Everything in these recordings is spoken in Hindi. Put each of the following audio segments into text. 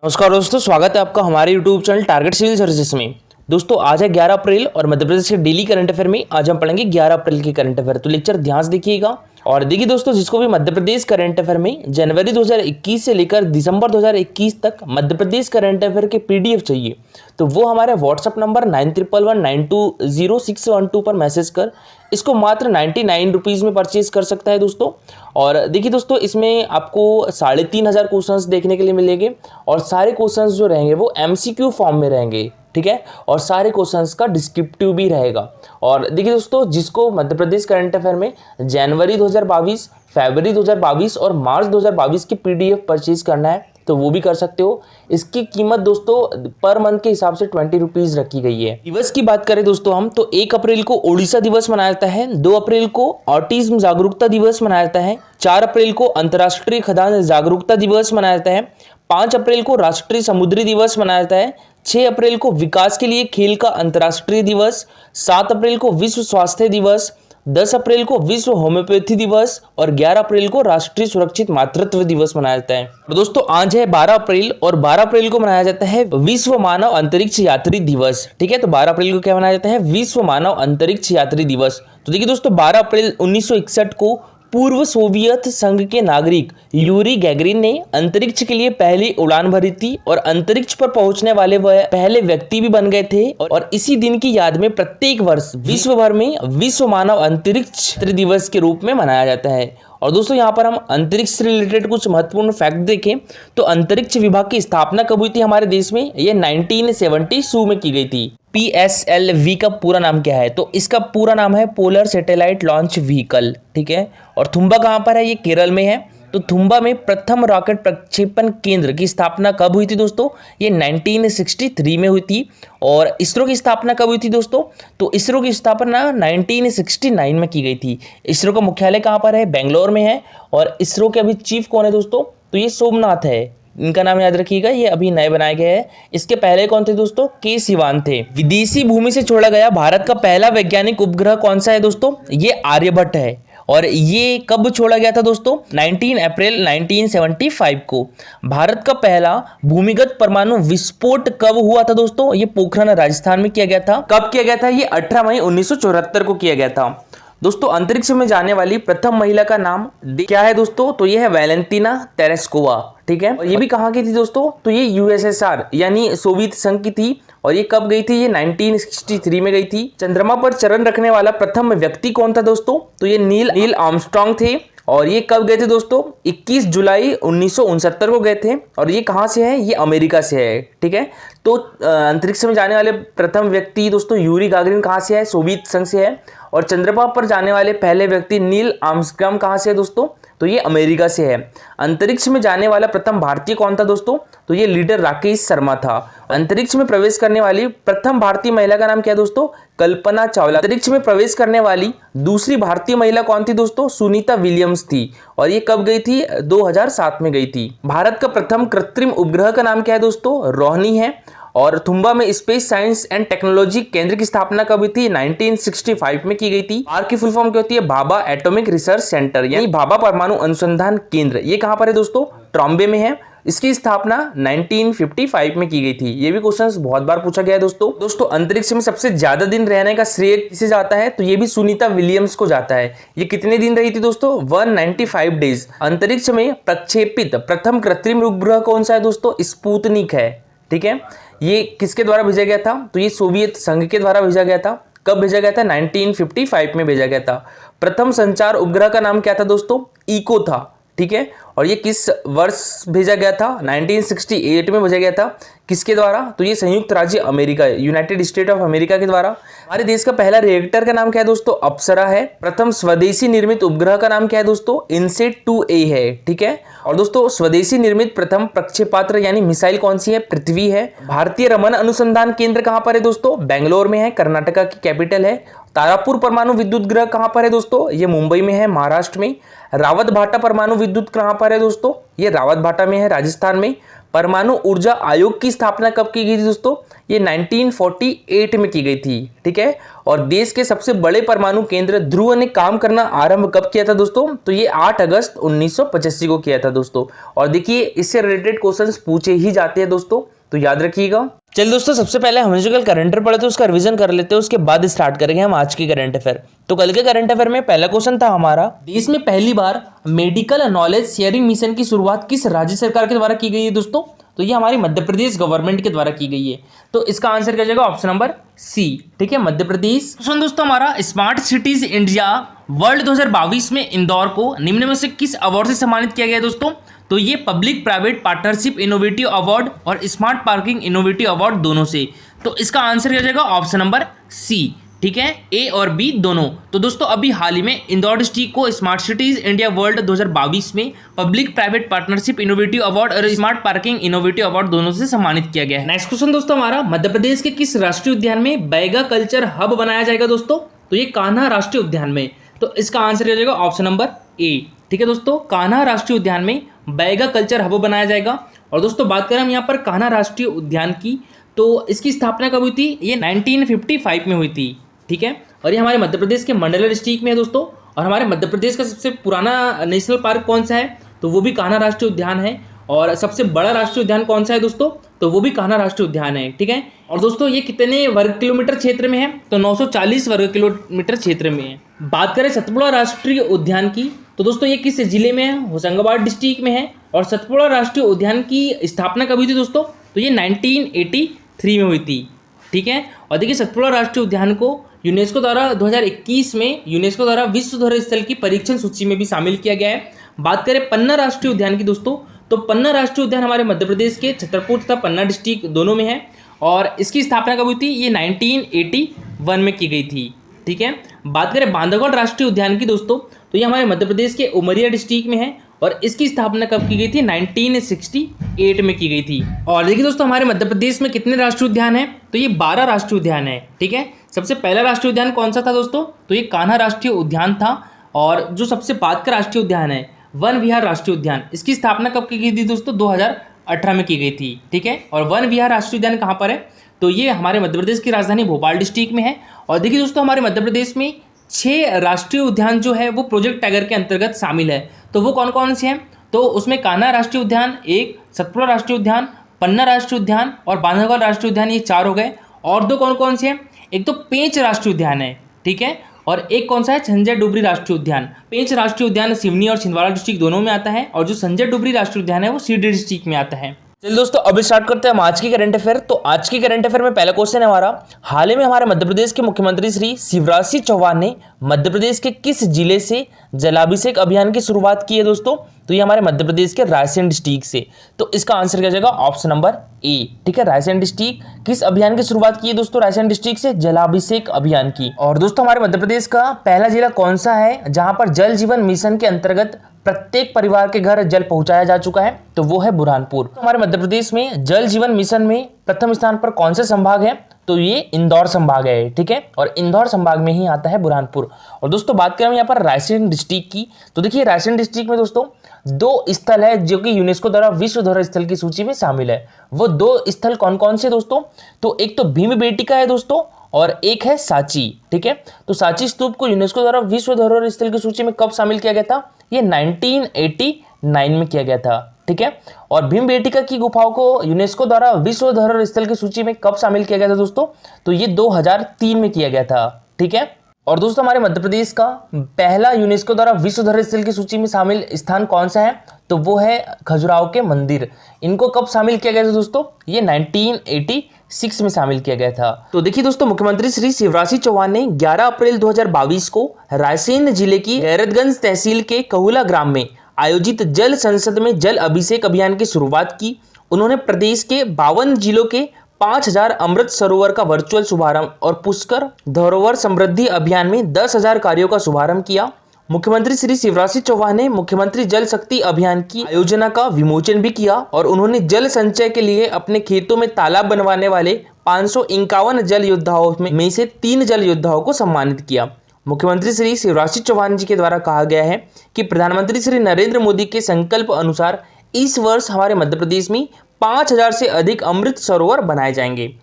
नमस्कार दोस्तों, स्वागत है आपका हमारे YouTube channel Target Civil Services में। दोस्तों आज है 11 अप्रैल और मध्य प्रदेश के डेली करंट अफेयर में आज हम पढ़ेंगे 11 अप्रैल के करंट अफेयर। तो लेक्चर ध्यान से देखिएगा और देखिए दोस्तों, जिसको भी मध्य प्रदेश करंट अफेयर में जनवरी 2021 से लेकर दिसंबर 2021 तक मध्य प्रदेश करंट अफेयर के PDF चाहिए तो वो हमारे व्हाट्सअप नंबर 9111920612 पर मैसेज कर इसको मात्र 99 रुपीज़ में परचेज कर सकता है दोस्तों। और देखिए दोस्तों, इसमें आपको 3500 क्वेश्चंस देखने के लिए मिलेंगे और सारे क्वेश्चंस जो रहेंगे वो MCQ फॉर्म में रहेंगे, ठीक है। और सारे क्वेश्चंस का डिस्क्रिप्टिव भी रहेगा। और देखिए दोस्तों, जिसको मध्य प्रदेश करंट अफेयर में जनवरी 2022, फरवरी 2022 और मार्च 2022 की PDF परचेज करना है तो वो भी कर सकते हो। इसकी कीमत दोस्तों पर मंथ के हिसाब से 20 रुपीज़ रखी गई है। दिवस की बात करें दोस्तों हम तो 1 अप्रैल को ओडिशा दिवस मनाया जाता है, 2 अप्रैल को ऑटिज्म जागरूकता दिवस मनाया जाता है, 4 अप्रैल को अंतर्राष्ट्रीय खदान जागरूकता दिवस मनाया जाता है, 5 अप्रैल को राष्ट्रीय समुद्री दिवस मनाया जाता है, 6 अप्रैल को विकास के लिए खेल का अंतर्राष्ट्रीय दिवस, 7 अप्रैल को विश्व स्वास्थ्य दिवस, 10 अप्रैल को विश्व होम्योपैथी दिवस और 11 अप्रैल को राष्ट्रीय सुरक्षित मातृत्व दिवस मनाया जाता है। तो दोस्तों आज है 12 अप्रैल और 12 अप्रैल को मनाया जाता है विश्व मानव अंतरिक्ष यात्री दिवस, ठीक है। तो 12 अप्रैल को क्या मनाया जाता है? विश्व मानव अंतरिक्ष यात्री दिवस। तो देखिए दोस्तों, 12 अप्रैल 1961 को पूर्व सोवियत संघ के नागरिक यूरी गैगरिन ने अंतरिक्ष के लिए पहली उड़ान भरी थी और अंतरिक्ष पर पहुंचने वाले वह पहले व्यक्ति भी बन गए थे। और इसी दिन की याद में प्रत्येक वर्ष विश्व भर में विश्व मानव अंतरिक्ष दिवस के रूप में मनाया जाता है। और दोस्तों यहाँ पर हम अंतरिक्ष से रिलेटेड कुछ महत्वपूर्ण फैक्ट देखें तो अंतरिक्ष विभाग की स्थापना कब हुई थी हमारे देश में? ये 1972 में की गई थी। PSLV का पूरा नाम क्या है? तो इसका पूरा नाम है पोलर सैटेलाइट लॉन्च व्हीकल, ठीक है। और थुम्बा कहाँ पर है? ये केरल में है। तो थुम्बा में प्रथम रॉकेट प्रक्षेपण केंद्र की स्थापना कब हुई थी दोस्तों? ये 1963 में हुई थी। और इसरो की स्थापना कब हुई थी दोस्तों? तो इसरो की स्थापना 1969 में की गई थी। इसरो का मुख्यालय कहाँ पर है? बेंगलोर में है। और इसरो के अभी चीफ कौन है दोस्तों? तो ये सोमनाथ है, इनका नाम याद रखिएगा, ये अभी नए बनाए गए हैं। इसके पहले कौन थे दोस्तों? के सिवान थे। विदेशी भूमि से छोड़ा गया भारत का पहला वैज्ञानिक उपग्रह कौन सा है दोस्तों? ये आर्यभट्ट है। और ये कब छोड़ा गया था दोस्तों? 19 अप्रैल 1975 को। भारत का पहला भूमिगत परमाणु विस्फोट कब हुआ था दोस्तों? ये पोखरण राजस्थान में किया गया था। कब किया गया था? ये 18 मई 1974 को किया गया था। दोस्तों अंतरिक्ष में जाने वाली प्रथम महिला का नाम क्या है दोस्तों? तो ये है वैलेंटीना तेरेस्कोवा, ठीक है। और ये भी कहाँ की थी दोस्तों? तो ये USSR यानी सोवियत संघ की थी। और ये कब गई थी? ये 1963 में गई थी। चंद्रमा पर चरण रखने वाला प्रथम व्यक्ति कौन था दोस्तों? तो ये नील आर्मस्ट्रांग थे। और ये कब गए थे दोस्तों? 21 जुलाई 1969 को गए थे। और ये कहाँ से है? ये अमेरिका से है, ठीक है। तो अंतरिक्ष में जाने वाले प्रथम व्यक्ति दोस्तों यूरी गागरिन कहाँ से है? सोवियत संघ से है। और चंद्रमा पर जाने वाले पहले व्यक्ति नील आर्मस्ट्रांग कहाँ से है दोस्तों? तो ये अमेरिका से है। अंतरिक्ष में जाने वाला प्रथम भारतीय कौन था दोस्तों? तो ये लीडर राकेश शर्मा था। अंतरिक्ष में प्रवेश करने वाली प्रथम भारतीय महिला का नाम क्या है दोस्तों? कल्पना चावला। अंतरिक्ष में प्रवेश करने वाली दूसरी भारतीय महिला कौन थी दोस्तों? सुनीता विलियम्स थी। और ये कब गई थी? 2007 में गई थी। भारत का प्रथम कृत्रिम उपग्रह का नाम क्या है दोस्तों? रोहिणी है। और थुम्बा में स्पेस साइंस एंड टेक्नोलॉजी केंद्र की स्थापना कब हुई थी? 1965 में की गई थी। आर की फुल फॉर्म क्या होती है? भाभा एटॉमिक रिसर्च सेंटर यानी भाभा परमाणु अनुसंधान केंद्र। ये कहाँ पर है दोस्तों? ट्रॉम्बे में है। इसकी स्थापना 1955 में की गई थी। ये भी क्वेश्चन बहुत बार पूछा गया है दोस्तों अंतरिक्ष में सबसे ज्यादा दिन रहने का श्रेय किसे जाता है? तो ये भी सुनीता विलियम्स को जाता है। ये कितने दिन रही थी दोस्तों? 195 डेज। अंतरिक्ष में प्रक्षेपित प्रथम कृत्रिम उपग्रह कौन सा है दोस्तों? स्पुतनिक है, ठीक है। ये किसके द्वारा भेजा गया था? तो ये सोवियत संघ के द्वारा भेजा गया था। कब भेजा गया था? 1955 में भेजा गया था। प्रथम संचार उपग्रह का नाम क्या था दोस्तों? इको था, ठीक है। और ये किस वर्ष भेजा गया था? 1968 में भेजा गया था। किसके द्वारा? तो ये संयुक्त राज्य America, United state of America के द्वारा। हमारे देश का पहला रिएक्टर का नाम क्या है दोस्तों? अप्सरा है। प्रथम स्वदेशी निर्मित उपग्रह का नाम क्या है दोस्तों? इनसेट 2A है, ठीक है। और दोस्तों स्वदेशी निर्मित प्रथम प्रक्षेपास्त्र यानी मिसाइल कौन सी है? पृथ्वी है। भारतीय रमन अनुसंधान केंद्र कहाँ पर है दोस्तों? बेंगलोर में है, कर्नाटका की कैपिटल है। तारापुर परमाणु विद्युत ग्रह कहाँ पर है दोस्तों? ये मुंबई में है, महाराष्ट्र में। रावत भाटा परमाणु विद्युत कहाँ पर है दोस्तों? ये रावत भाटा में है, राजस्थान में। परमाणु ऊर्जा आयोग की स्थापना कब की गई थी दोस्तों? ये 1948 में की गई थी। ठीक है, और देश के सबसे बड़े परमाणु केंद्र ध्रुव ने काम करना आरंभ कब किया था दोस्तों? तो ये 8 अगस्त 1985 को किया था दोस्तों। और देखिए इससे रिलेटेड क्वेश्चंस पूछे ही जाते हैं दोस्तों, तो याद रखिएगा। चलिए दोस्तों, सबसे पहले हम जो कल करंट अफेयर पढ़े थे उसका रिवीजन कर लेते हैं, उसके बाद स्टार्ट करेंगे हम आज की करंट अफेयर। तो कल के करंट अफेयर में पहला क्वेश्चन था हमारा, देश में पहली बार मेडिकल नॉलेज शेयरिंग मिशन की शुरुआत किस राज्य सरकार के द्वारा की गई है दोस्तों? तो ये हमारी मध्य प्रदेश गवर्नमेंट के द्वारा की गई है। तो इसका आंसर क्या जाएगा? Option number C. ठीक है, मध्य प्रदेश। क्वेश्चन दोस्तों हमारा, स्मार्ट सिटीज इंडिया वर्ल्ड 2022 में इंदौर को निम्न में से किस अवार्ड से सम्मानित किया गया दोस्तों? तो ये public private partnership innovative award और स्मार्ट पार्किंग इनोवेटिव अवार्ड दोनों से। तो इसका आंसर क्या जाएगा? Option number C. ठीक है, ए और बी दोनों। तो दोस्तों अभी हाल ही में इंदौर डिस्ट्रिक्ट को स्मार्ट सिटीज इंडिया वर्ल्ड 2022 में public private partnership innovative award और स्मार्ट पार्किंग इनोवेटिव अवार्ड दोनों से सम्मानित किया गया है। नेक्स्ट क्वेश्चन दोस्तों हमारा, मध्य प्रदेश के किस राष्ट्रीय उद्यान में बैगा कल्चर हब बनाया जाएगा दोस्तों? तो ये कान्हा राष्ट्रीय उद्यान में। तो इसका आंसर क्या जाएगा? Option number A. ठीक है दोस्तों, कान्हा राष्ट्रीय उद्यान में बैगा कल्चर हब बनाया जाएगा। और दोस्तों बात करें हम यहाँ पर कान्हा राष्ट्रीय उद्यान की, तो इसकी स्थापना कब हुई थी? ये 1955 में हुई थी। ठीक है, और ये हमारे मध्य प्रदेश के मंडला डिस्ट्रिक्ट में है दोस्तों। और हमारे मध्य प्रदेश का सबसे पुराना नेशनल पार्क कौन सा है? तो वो भी कान्हा राष्ट्रीय उद्यान है। और सबसे बड़ा राष्ट्रीय उद्यान कौन सा है दोस्तों? तो वो भी कान्हा राष्ट्रीय उद्यान है। ठीक है, और दोस्तों ये कितने वर्ग किलोमीटर क्षेत्र में है? तो 940 वर्ग किलोमीटर क्षेत्र में है। बात करें सतपुड़ा राष्ट्रीय उद्यान की, तो दोस्तों ये किस जिले में है? होशंगाबाद डिस्ट्रिक्ट में है। और सतपुड़ा राष्ट्रीय उद्यान की स्थापना कब हुई थी दोस्तों? तो ये 1983 में हुई थी। ठीक है, और देखिए सतपुड़ा राष्ट्रीय उद्यान को यूनेस्को द्वारा 2021 में यूनेस्को द्वारा विश्व धरोहर स्थल की परीक्षण सूची में भी शामिल किया गया है। बात करें पन्ना राष्ट्रीय उद्यान की दोस्तों, तो पन्ना राष्ट्रीय उद्यान हमारे मध्य प्रदेश के छतरपुर तथा पन्ना डिस्ट्रिक्ट दोनों में है। और इसकी स्थापना कब हुई थी? ये 1981 में की गई थी। ठीक है, बात करें बांधवगढ़ राष्ट्रीय उद्यान की दोस्तों, तो ये हमारे मध्य प्रदेश के उमरिया डिस्ट्रिक्ट में है। और इसकी स्थापना कब की गई थी? 1968 में की गई थी। और देखिए दोस्तों हमारे मध्य प्रदेश में कितने राष्ट्रीय उद्यान हैं? तो ये 12 राष्ट्रीय उद्यान है। ठीक है, सबसे पहला राष्ट्रीय उद्यान कौन सा था दोस्तों? तो ये कान्हा राष्ट्रीय उद्यान था। और जो सबसे बाद का राष्ट्रीय उद्यान है वन विहार राष्ट्रीय उद्यान, इसकी स्थापना कब की गई थी दोस्तों? 2018 में की गई थी। ठीक है, और वन विहार राष्ट्रीय उद्यान कहाँ पर है? तो ये हमारे मध्य प्रदेश की राजधानी भोपाल डिस्ट्रिक्ट में है। और देखिए दोस्तों हमारे मध्य प्रदेश में 6 राष्ट्रीय उद्यान जो है वो प्रोजेक्ट टाइगर के अंतर्गत शामिल है। तो वो कौन कौन से हैं? तो उसमें कान्हा राष्ट्रीय उद्यान एक, सतपुड़ा राष्ट्रीय उद्यान, पन्ना राष्ट्रीय उद्यान और बांधवगढ़ राष्ट्रीय उद्यान, ये 4 हो गए। और 2 कौन कौन से हैं? एक तो पेंच राष्ट्रीय उद्यान है। ठीक है, और एक कौन सा है? संजय डुबरी राष्ट्रीय उद्यान। पेंच राष्ट्रीय उद्यान सिवनी और छिंदवाड़ा डिस्ट्रिक्ट दोनों में आता है। और जो संजय डुबरी राष्ट्रीय उद्यान है वो सीडी डिस्ट्रिक्ट में आता है। चलिए दोस्तों अब स्टार्ट करते हैं हम आज की करंट अफेयर। तो आज की करंट अफेयर में पहला क्वेश्चन है हमारा, हाल ही में हमारे मध्य प्रदेश के मुख्यमंत्री श्री शिवराज सिंह चौहान ने मध्य प्रदेश के किस जिले से जलाभिषेक अभियान की शुरुआत की है दोस्तों? तो ये हमारे मध्य प्रदेश के रायसेन डिस्ट्रिक्ट से। तो इसका आंसर क्या जाएगा? Option number A. ठीक है, रायसेन डिस्ट्रिक्ट किस अभियान की शुरुआत की है दोस्तों? रायसेन डिस्ट्रिक्ट से जलाभिषेक अभियान की। और दोस्तों हमारे मध्य प्रदेश का पहला जिला कौन सा है जहां पर जल जीवन मिशन के अंतर्गत प्रत्येक परिवार के घर जल पहुंचाया जा चुका है? तो वो है बुरहानपुर। हमारे मध्य प्रदेश में जल जीवन मिशन में प्रथम स्थान पर कौन से संभाग है? तो ये इंदौर संभाग है। ठीक है, और इंदौर संभाग में ही आता है बुरहानपुर। और दोस्तों बात करें यहाँ पर रायसेन डिस्ट्रिक्ट की, तो देखिए रायसेन डिस्ट्रिक्ट में दोस्तों 2 स्थल है जो कि यूनेस्को द्वारा विश्व धरोहर स्थल की सूची में शामिल है। वो 2 स्थल कौन कौन से दोस्तों? तो एक तो भीमबेटका है दोस्तों, और एक है सांची। ठीक है, तो सांची स्तूप को यूनेस्को द्वारा विश्व धरोहर स्थल की सूची में कब शामिल किया गया था? ये 1989 में किया गया था। ठीक है, और भीमबेटका की गुफाओं को यूनेस्को द्वारा विश्व धरोहर स्थल की सूची में कब शामिल किया गया था दोस्तों? तो ये 2003 में किया गया था। ठीक है, और दोस्तों हमारे मध्य प्रदेश का पहला यूनेस्को द्वारा विश्व धरोहर स्थल की सूची में शामिल स्थान कौन सा है? तो वो है खजुराहो के मंदिर। इनको कब शामिल किया गया था दोस्तों? ये 1986 में शामिल किया गया था। तो देखिए दोस्तों मुख्यमंत्री श्री शिवराज सिंह चौहान ने 11 अप्रैल 2022 को रायसेन जिले की गैरतगंज तहसील के कहुला ग्राम में आयोजित जल संसद में जल अभिषेक अभियान की शुरुआत की। उन्होंने प्रदेश के 52 जिलों के 5000 अमृत सरोवर का वर्चुअल शुभारंभ और पुष्कर धरोहर समृद्धि अभियान में 10,000 कार्यों का शुभारंभ किया। मुख्यमंत्री श्री शिवराज सिंह चौहान ने मुख्यमंत्री जल शक्ति अभियान की आयोजना का विमोचन भी किया और उन्होंने जल संचय के लिए अपने खेतों में तालाब बनवाने वाले 551 जल योद्धाओं में से 3 जल योद्धाओं को सम्मानित किया। मुख्यमंत्री श्री शिवराज सिंह चौहान जी के द्वारा कहा गया है कि प्रधानमंत्री श्री नरेंद्र मोदी के संकल्प अनुसार इस वर्ष हमारे मध्य प्रदेश में 5000 से अधिक अमृत सरोवर बनाए जाएंगे।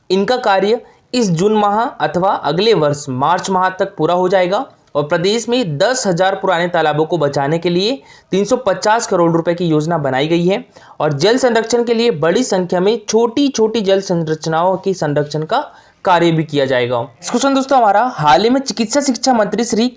इनका कार्य इस जून माह अथवा अगले वर्ष मार्च माह तक पूरा हो जाएगा और प्रदेश में 10,000 पुराने तालाबों को बचाने के लिए 350 करोड़ रुपए की योजना बनाई गई है और जल संरक्षण के लिए बड़ी संख्या में छोटी छोटी जल संरचनाओं के संरक्षण का कार्य भी किया जाएगा। क्वेश्चन दोस्तों हमारा, हाल ही में चिकित्सा शिक्षा मंत्री श्री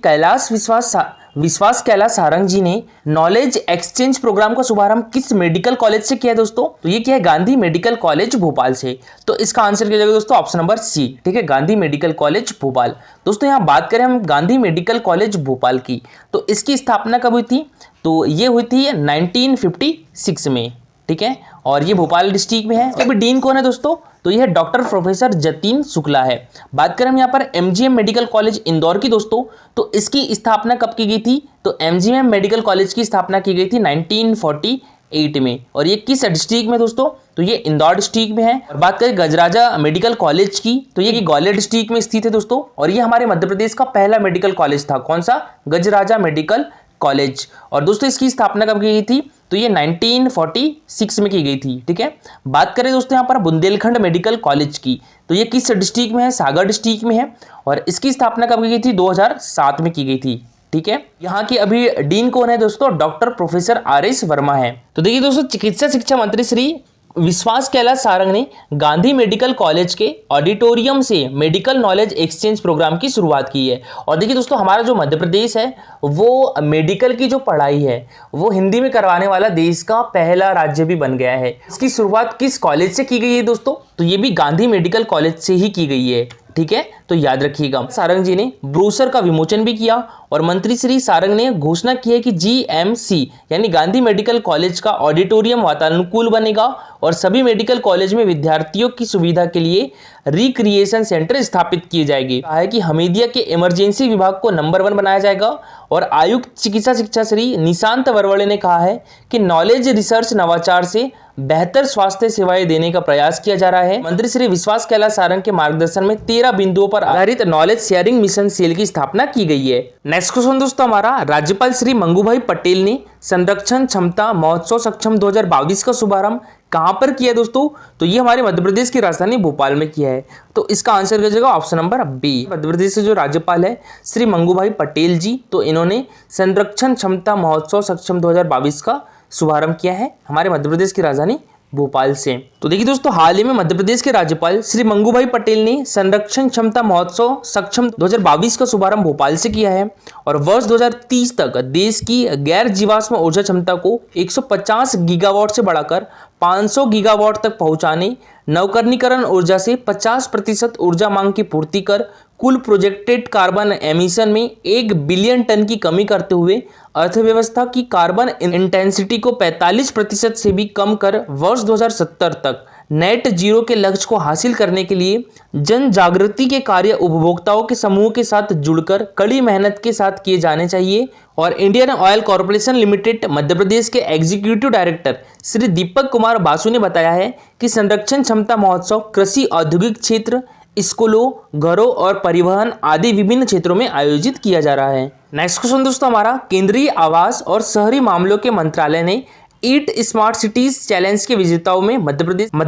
विश्वास कैलाश सारंग जी ने नॉलेज एक्सचेंज प्रोग्राम का शुभारंभ किस मेडिकल कॉलेज से किया है दोस्तों? तो ये किया है गांधी मेडिकल कॉलेज भोपाल से। तो इसका आंसर किया जाएगा दोस्तों ऑप्शन नंबर सी, ठीक है, गांधी मेडिकल कॉलेज भोपाल। दोस्तों यहाँ बात करें हम गांधी मेडिकल कॉलेज भोपाल की, तो इसकी स्थापना कब हुई थी? तो ये हुई थी 1956 में, ठीक है, और ये भोपाल डिस्ट्रिक्ट में है। अभी डीन कौन है दोस्तों? तो यह डॉक्टर प्रोफेसर जतीन शुक्ला है। बात करें हम यहाँ पर एमजीएम मेडिकल कॉलेज इंदौर की दोस्तों, तो इसकी स्थापना कब की गई थी? तो एमजीएम मेडिकल कॉलेज की स्थापना की गई थी 1948 में। और ये किस डिस्ट्रिक्ट में दोस्तों? तो ये इंदौर डिस्ट्रिक्ट में है। और बात करें गजराजा मेडिकल कॉलेज की, तो ये ग्वालियर डिस्ट्रिक्ट में स्थित है दोस्तों, और ये हमारे मध्य प्रदेश का पहला मेडिकल कॉलेज था। कौन सा? गजराजा मेडिकल कॉलेज। और दोस्तों इसकी स्थापना कब की गई थी? तो ये 1946 में की गई थी, ठीक है। बात करें दोस्तों यहाँ पर बुंदेलखंड मेडिकल कॉलेज की, तो ये किस डिस्ट्रिक्ट में है? सागर डिस्ट्रिक्ट में है, और इसकी स्थापना कब की गई थी? 2007 में की गई थी, ठीक है। यहाँ की अभी डीन कौन है दोस्तों? Doctor professor RS. वर्मा है। तो देखिए दोस्तों, चिकित्सा शिक्षा मंत्री श्री विश्वास कैलाश सारंग ने गांधी मेडिकल कॉलेज के ऑडिटोरियम से मेडिकल नॉलेज एक्सचेंज प्रोग्राम की शुरुआत की है। और देखिए दोस्तों, हमारा जो मध्य प्रदेश है वो मेडिकल की जो पढ़ाई है वो हिंदी में करवाने वाला देश का पहला राज्य भी बन गया है। इसकी शुरुआत किस कॉलेज से की गई है दोस्तों? तो ये भी गांधी मेडिकल कॉलेज से ही की गई है, ठीक है, तो याद रखिएगा। सारंग जी ने ब्रोशर का विमोचन भी किया और मंत्री श्री सारंग ने घोषणा की है कि जीएमसी यानी गांधी मेडिकल कॉलेज का ऑडिटोरियम वातानुकूल बनेगा और सभी मेडिकल कॉलेज में विद्यार्थियों की सुविधा के लिए रिक्रिएशन सेंटर स्थापित किए जाएंगे। कहा है कि हमीदिया के इमरजेंसी विभाग को नंबर 1 बनाया जाएगा। और आयुक्त चिकित्सा शिक्षा श्री निशांत वरवड़े ने कहा है कि नॉलेज रिसर्च नवाचार से बेहतर स्वास्थ्य सेवाएं देने का प्रयास किया जा रहा है। मंत्री श्री विश्वास कैलाश सारंग के मार्गदर्शन में 13 बिंदुओं पर आधारित नॉलेज शेयरिंग मिशन सेल की स्थापना की गई है। नेक्स्ट क्वेश्चन दोस्तों हमारा, राज्यपाल श्री मंगूभाई पटेल ने संरक्षण क्षमता महोत्सव सक्षम 2022 का शुभारंभ कहां पर किया दोस्तों? तो ये हमारे मध्य प्रदेश की राजधानी भोपाल में किया है। तो इसका आंसर हो जाएगा option number B. Madhya Pradesh के जो राज्यपाल है श्री मंगूभाई पटेल जी, तो इन्होंने संरक्षण क्षमता महोत्सव सक्षम 2022 का शुभारंभ किया है हमारे मध्य प्रदेश की राजधानी भोपाल से। तो देखिए दोस्तों, हाल ही में मध्य प्रदेश के राज्यपाल श्री मंगूभाई पटेल ने संरक्षण क्षमता महोत्सव सक्षम 2022 का शुभारंभ भोपाल से किया है और वर्ष 2030 तक देश की गैर जीवाश्म ऊर्जा क्षमता को 150 गीगावाट से बढ़ाकर 500 गीगावाट तक पहुंचाने, नवकरणीकरण ऊर्जा से 50% ऊर्जा मांग की पूर्ति कर कुल प्रोजेक्टेड कार्बन एमिशन में 1 बिलियन टन की कमी करते हुए अर्थव्यवस्था की कार्बन इंटेंसिटी को 45% से भी कम कर वर्ष 2070 तक नेट जीरो के लक्ष्य को हासिल करने के लिए जन जागृति के कार्य उपभोक्ताओं के समूह के साथ जुड़कर कड़ी मेहनत के साथ किए जाने चाहिए। और Indian oil corporation limited Madhya Pradesh के एग्जीक्यूटिव डायरेक्टर श्री दीपक कुमार बासु ने बताया है कि संरक्षण क्षमता महोत्सव कृषि, औद्योगिक क्षेत्र, स्कूलों, घरों और परिवहन आदि विभिन्न क्षेत्रों में आयोजित किया जा रहा है। नेक्स्ट क्वेश्चन दोस्तों हमारा, केंद्रीय आवास और शहरी मामलों के मंत्रालय ने ईट स्मार्ट सिटीज चैलेंज के विजेताओं में मध्य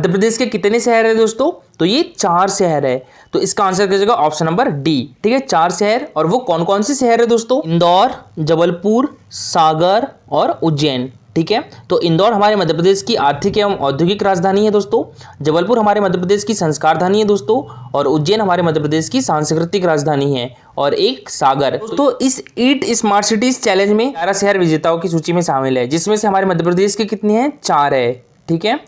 प्रदेश के कितने शहर है दोस्तों? तो ये 4 शहर है। तो इसका आंसर कर जाएगा ऑप्शन नंबर डी, ठीक है, 4 शहर। और वो कौन कौन से शहर है दोस्तों? इंदौर, जबलपुर, सागर और उज्जैन, ठीक है। तो इंदौर हमारे मध्य प्रदेश की आर्थिक एवं औद्योगिक राजधानी है दोस्तों, जबलपुर हमारे मध्य प्रदेश की संस्कार राजधानी है दोस्तों, और उज्जैन हमारे मध्य प्रदेश की सांस्कृतिक राजधानी है, और एक सागर। तो इस ईट स्मार्ट सिटीज चैलेंज में 11 शहर विजेताओं की सूची में शामिल है, जिसमें से हमारे मध्य प्रदेश के कितने हैं? 4 है, ठीक है।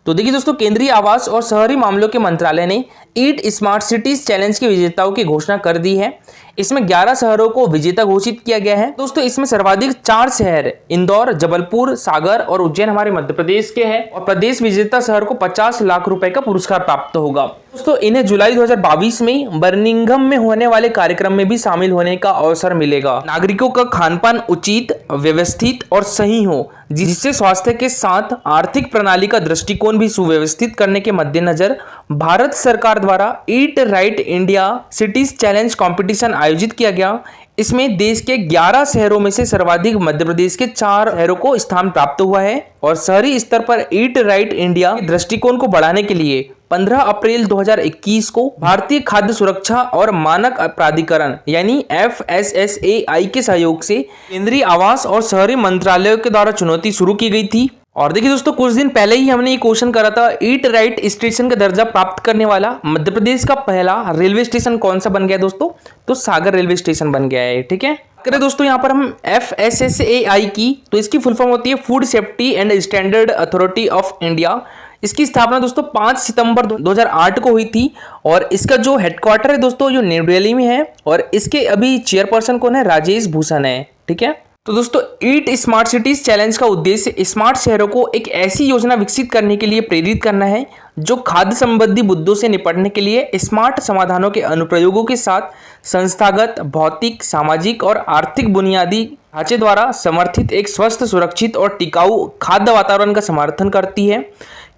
तो देखिए दोस्तों, केंद्रीय आवास और शहरी मामलों के मंत्रालय ने ईट स्मार्ट सिटीज चैलेंज के विजेताओं की घोषणा कर दी है। इसमें 11 शहरों को विजेता घोषित किया गया है दोस्तों। इसमें सर्वाधिक 4 शहर इंदौर, जबलपुर, सागर और उज्जैन हमारे मध्य प्रदेश के हैं, और प्रदेश विजेता शहर को 50 लाख रुपए का पुरस्कार प्राप्त होगा दोस्तों। इन्हें जुलाई 2022 में बर्मिंघम में होने वाले कार्यक्रम में भी शामिल होने का अवसर मिलेगा। नागरिकों का खानपान उचित, व्यवस्थित और सही हो, जिससे स्वास्थ्य के साथ आर्थिक प्रणाली का दृष्टिकोण भी सुव्यवस्थित करने के मद्देनजर भारत सरकार द्वारा eat right India cities challenge competition आयोजित किया गया। इसमें देश के 11 शहरों में से सर्वाधिक मध्य प्रदेश के 4 शहरों को स्थान प्राप्त हुआ है, और शहरी स्तर पर ईट राइट इंडिया के दृष्टिकोण को बढ़ाने के लिए 15 अप्रैल 2021 को भारतीय खाद्य सुरक्षा और मानक प्राधिकरण यानी FSSAI के सहयोग से केंद्रीय आवास और शहरी मंत्रालय के द्वारा चुनौती शुरू की गई थी। और देखिए दोस्तों, कुछ दिन पहले ही हमने ये क्वेश्चन करा था, ईट राइट स्टेशन का दर्जा प्राप्त करने वाला मध्य प्रदेश का पहला रेलवे स्टेशन कौन सा बन गया दोस्तों? तो सागर रेलवे स्टेशन बन गया है। ठीक है, करें दोस्तों यहाँ पर हम FSSAI की, तो इसकी फुल फॉर्म होती है food safety and standard authority of India. इसकी स्थापना दोस्तों 5 सितंबर 2008 को हुई थी और इसका जो हेडक्वार्टर है दोस्तों जो न्यू दिल्ली में है और इसके अभी चेयरपर्सन कौन है? राजेश भूषण है। ठीक है, तो दोस्तों ईट स्मार्ट सिटीज चैलेंज का उद्देश्य स्मार्ट शहरों को एक ऐसी योजना विकसित करने के लिए प्रेरित करना है जो खाद्य संबंधी मुद्दों से निपटने के लिए स्मार्ट समाधानों के अनुप्रयोगों के साथ संस्थागत, भौतिक, सामाजिक और आर्थिक बुनियादी ढांचे द्वारा समर्थित एक स्वस्थ, सुरक्षित और टिकाऊ खाद्य वातावरण का समर्थन करती है।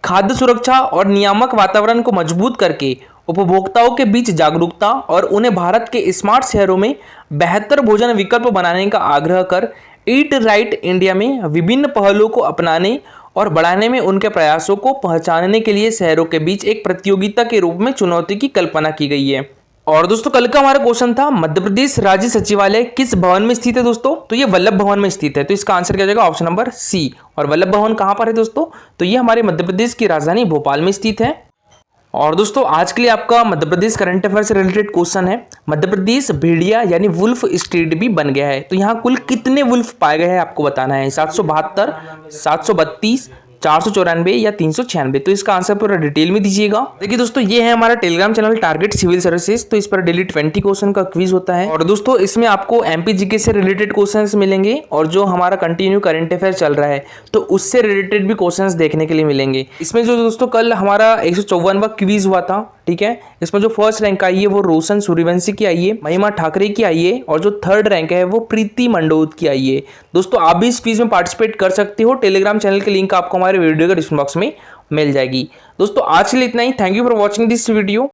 खाद्य सुरक्षा और नियामक वातावरण को मजबूत करके उपभोक्ताओं के बीच जागरूकता और उन्हें भारत के स्मार्ट शहरों में बेहतर भोजन विकल्प बनाने का आग्रह कर ईट राइट इंडिया में विभिन्न पहलों को अपनाने और बढ़ाने में उनके प्रयासों को पहचानने के लिए शहरों के बीच एक प्रतियोगिता के रूप में चुनौती की कल्पना की गई है। और दोस्तों कल का हमारा क्वेश्चन था, मध्य प्रदेश राज्य सचिवालय किस भवन में स्थित है दोस्तों? तो ये वल्लभ भवन में स्थित है। तो इसका आंसर क्या हो जाएगा? Option number C. और वल्लभ भवन कहाँ पर है दोस्तों? तो ये हमारे मध्य प्रदेश की राजधानी भोपाल में स्थित है। और दोस्तों आज के लिए आपका मध्य प्रदेश करंट अफेयर से रिलेटेड क्वेश्चन है, मध्य प्रदेश भेड़िया यानी वुल्फ स्टेट भी बन गया है। तो यहाँ कुल कितने वुल्फ पाए गए हैं आपको बताना है, 772, 732, 494 या 396। तो इसका आंसर पूरा डिटेल में दीजिएगा। देखिए दोस्तों, ये है हमारा Telegram channel Target Civil Services. तो इस पर डेली 20 क्वेश्चन का क्विज होता है और दोस्तों इसमें आपको एमपी जीके से रिलेटेड क्वेश्चंस मिलेंगे और जो हमारा कंटिन्यू करंट अफेयर चल रहा है तो उससे रिलेटेड भी क्वेश्चंस देखने के लिए मिलेंगे। इसमें जो दोस्तों कल हमारा 154वां क्विज हुआ था, ठीक है, इसमें जो फर्स्ट रैंक आई है वो रोशन सूर्यवंशी की आई है, महिमा ठाकरे की आई है और जो थर्ड रैंक है वो प्रीति मंडोत की आई है। दोस्तों आप भी इस क्विज में पार्टिसिपेट कर सकते हो। टेलीग्राम चैनल की लिंक आपको हमारे वीडियो के डिस्क्रिप्शन बॉक्स में मिल जाएगी। दोस्तों आज के लिए इतना ही। Thank you for watching this video.